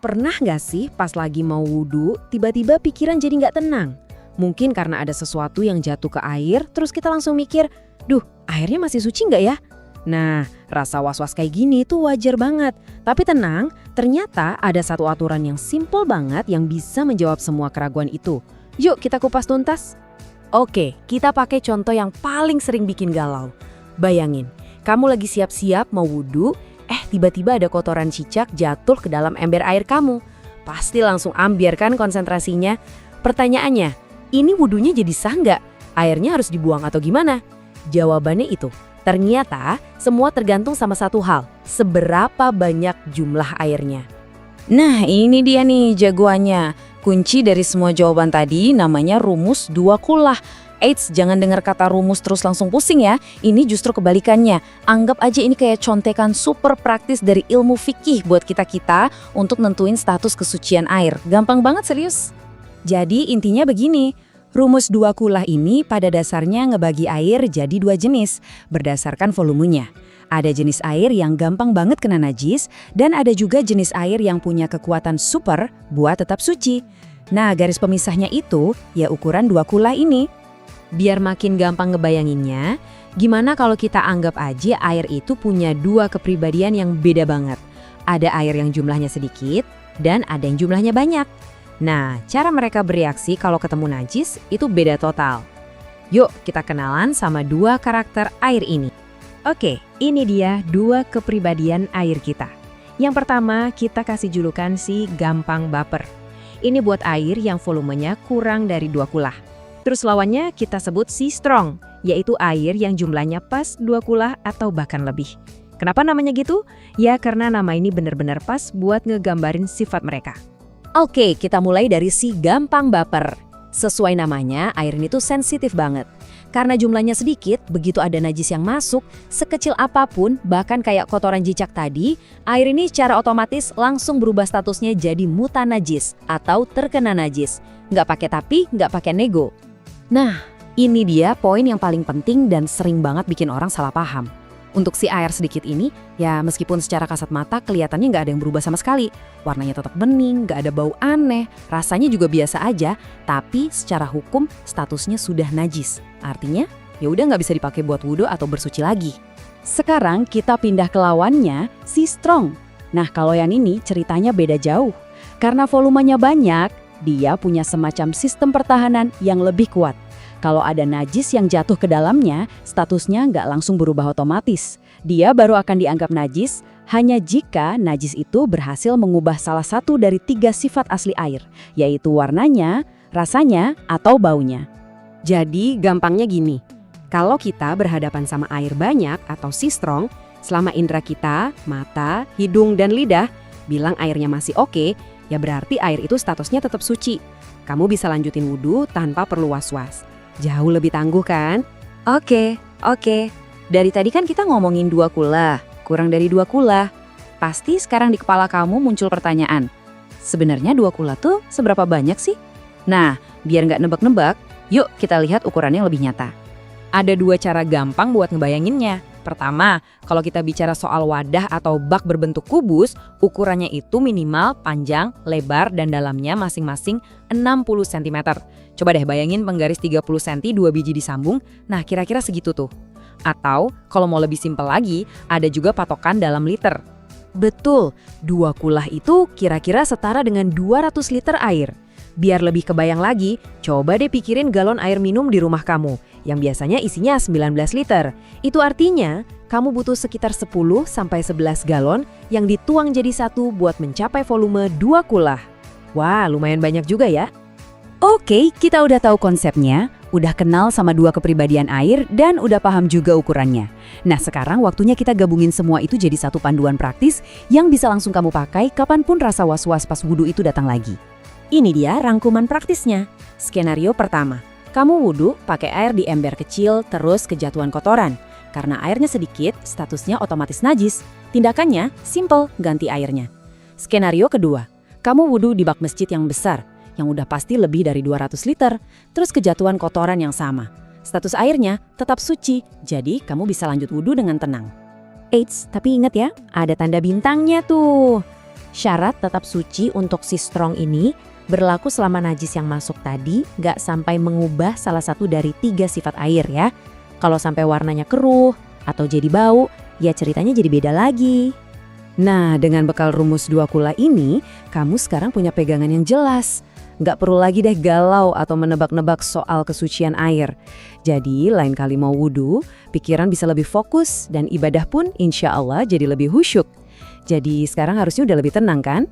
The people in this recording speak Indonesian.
Pernah nggak sih pas lagi mau wudhu, tiba-tiba pikiran jadi nggak tenang? Mungkin karena ada sesuatu yang jatuh ke air, terus kita langsung mikir, duh, airnya masih suci nggak ya? Nah, rasa was-was kayak gini tuh wajar banget. Tapi tenang, ternyata ada satu aturan yang simple banget yang bisa menjawab semua keraguan itu. Yuk kita kupas tuntas. Oke, kita pakai contoh yang paling sering bikin galau. Bayangin, kamu lagi siap-siap mau wudhu, tiba-tiba ada kotoran cicak jatuh ke dalam ember air kamu. Pasti langsung ambiar kan konsentrasinya. Pertanyaannya, ini wudhunya jadi sah nggak? Airnya harus dibuang atau gimana? Jawabannya itu, ternyata semua tergantung sama satu hal, seberapa banyak jumlah airnya. Nah, ini dia nih jagoannya. Kunci dari semua jawaban tadi namanya rumus dua kulah. Eits, jangan dengar kata rumus terus langsung pusing ya. Ini justru kebalikannya. Anggap aja ini kayak contekan super praktis dari ilmu fikih buat kita-kita untuk nentuin status kesucian air. Gampang banget serius. Jadi intinya begini, rumus dua kulah ini pada dasarnya ngebagi air jadi dua jenis berdasarkan volumenya. Ada jenis air yang gampang banget kena najis dan ada juga jenis air yang punya kekuatan super buat tetap suci. Nah, garis pemisahnya itu ya ukuran dua kulah ini. Biar makin gampang ngebayanginnya, gimana kalau kita anggap aja air itu punya dua kepribadian yang beda banget. Ada air yang jumlahnya sedikit dan ada yang jumlahnya banyak. Nah, cara mereka bereaksi kalau ketemu najis itu beda total. Yuk kita kenalan sama dua karakter air ini. Oke, ini dia dua kepribadian air kita. Yang pertama kita kasih julukan si gampang baper. Ini buat air yang volumenya kurang dari dua kulah. Terus lawannya kita sebut si strong, yaitu air yang jumlahnya pas dua kulah atau bahkan lebih. Kenapa namanya gitu? Ya karena nama ini benar-benar pas buat ngegambarin sifat mereka. Oke, kita mulai dari si gampang baper. Sesuai namanya, air ini tuh sensitif banget. Karena jumlahnya sedikit, begitu ada najis yang masuk, sekecil apapun, bahkan kayak kotoran cicak tadi, air ini secara otomatis langsung berubah statusnya jadi mutanajis atau terkena najis. Nggak pakai tapi, nggak pakai nego. Nah, ini dia poin yang paling penting dan sering banget bikin orang salah paham. Untuk si air sedikit ini, ya meskipun secara kasat mata kelihatannya nggak ada yang berubah sama sekali. Warnanya tetap bening, nggak ada bau aneh, rasanya juga biasa aja, tapi secara hukum statusnya sudah najis. Artinya, ya udah nggak bisa dipakai buat wudhu atau bersuci lagi. Sekarang kita pindah ke lawannya, si strong. Nah, kalau yang ini ceritanya beda jauh. Karena volumenya banyak, dia punya semacam sistem pertahanan yang lebih kuat. Kalau ada najis yang jatuh ke dalamnya, statusnya nggak langsung berubah otomatis. Dia baru akan dianggap najis hanya jika najis itu berhasil mengubah salah satu dari tiga sifat asli air, yaitu warnanya, rasanya, atau baunya. Jadi gampangnya gini, kalau kita berhadapan sama air banyak atau si strong, selama indera kita, mata, hidung, dan lidah bilang airnya masih oke, ya berarti air itu statusnya tetap suci. Kamu bisa lanjutin wudhu tanpa perlu was-was. Jauh lebih tangguh kan? Oke. Dari tadi kan kita ngomongin dua kulah, kurang dari dua kulah. Pasti sekarang di kepala kamu muncul pertanyaan. Sebenarnya dua kulah tuh seberapa banyak sih? Nah, biar nggak nebak-nebak, yuk kita lihat ukurannya lebih nyata. Ada dua cara gampang buat ngebayanginnya. Pertama, kalau kita bicara soal wadah atau bak berbentuk kubus, ukurannya itu minimal panjang, lebar, dan dalamnya masing-masing 60 cm. Coba deh bayangin penggaris 30 cm 2 biji disambung, nah kira-kira segitu tuh. Atau kalau mau lebih simpel lagi, ada juga patokan dalam liter. Betul, 2 kulah itu kira-kira setara dengan 200 liter air. Biar lebih kebayang lagi, coba deh pikirin galon air minum di rumah kamu, yang biasanya isinya 19 liter. Itu artinya, kamu butuh sekitar 10-11 galon yang dituang jadi satu buat mencapai volume 2 kulah. Wah, lumayan banyak juga ya. Oke, kita udah tahu konsepnya, udah kenal sama dua kepribadian air, dan udah paham juga ukurannya. Nah, sekarang waktunya kita gabungin semua itu jadi satu panduan praktis yang bisa langsung kamu pakai kapanpun rasa was-was pas wudhu itu datang lagi. Ini dia rangkuman praktisnya. Skenario pertama, kamu wudhu pakai air di ember kecil terus kejatuhan kotoran. Karena airnya sedikit, statusnya otomatis najis. Tindakannya simple, ganti airnya. Skenario kedua, kamu wudhu di bak masjid yang besar, yang udah pasti lebih dari 200 liter, terus kejatuhan kotoran yang sama. Status airnya tetap suci, jadi kamu bisa lanjut wudhu dengan tenang. Eits, tapi ingat ya, ada tanda bintangnya tuh. Syarat tetap suci untuk si strong ini berlaku selama najis yang masuk tadi nggak sampai mengubah salah satu dari 3 sifat air ya. Kalau sampai warnanya keruh atau jadi bau, ya ceritanya jadi beda lagi. Nah, dengan bekal rumus 2 kula ini, kamu sekarang punya pegangan yang jelas. Nggak perlu lagi deh galau atau menebak-nebak soal kesucian air. Jadi, lain kali mau wudhu, pikiran bisa lebih fokus dan ibadah pun insya Allah jadi lebih khusyuk. Jadi sekarang harusnya udah lebih tenang kan?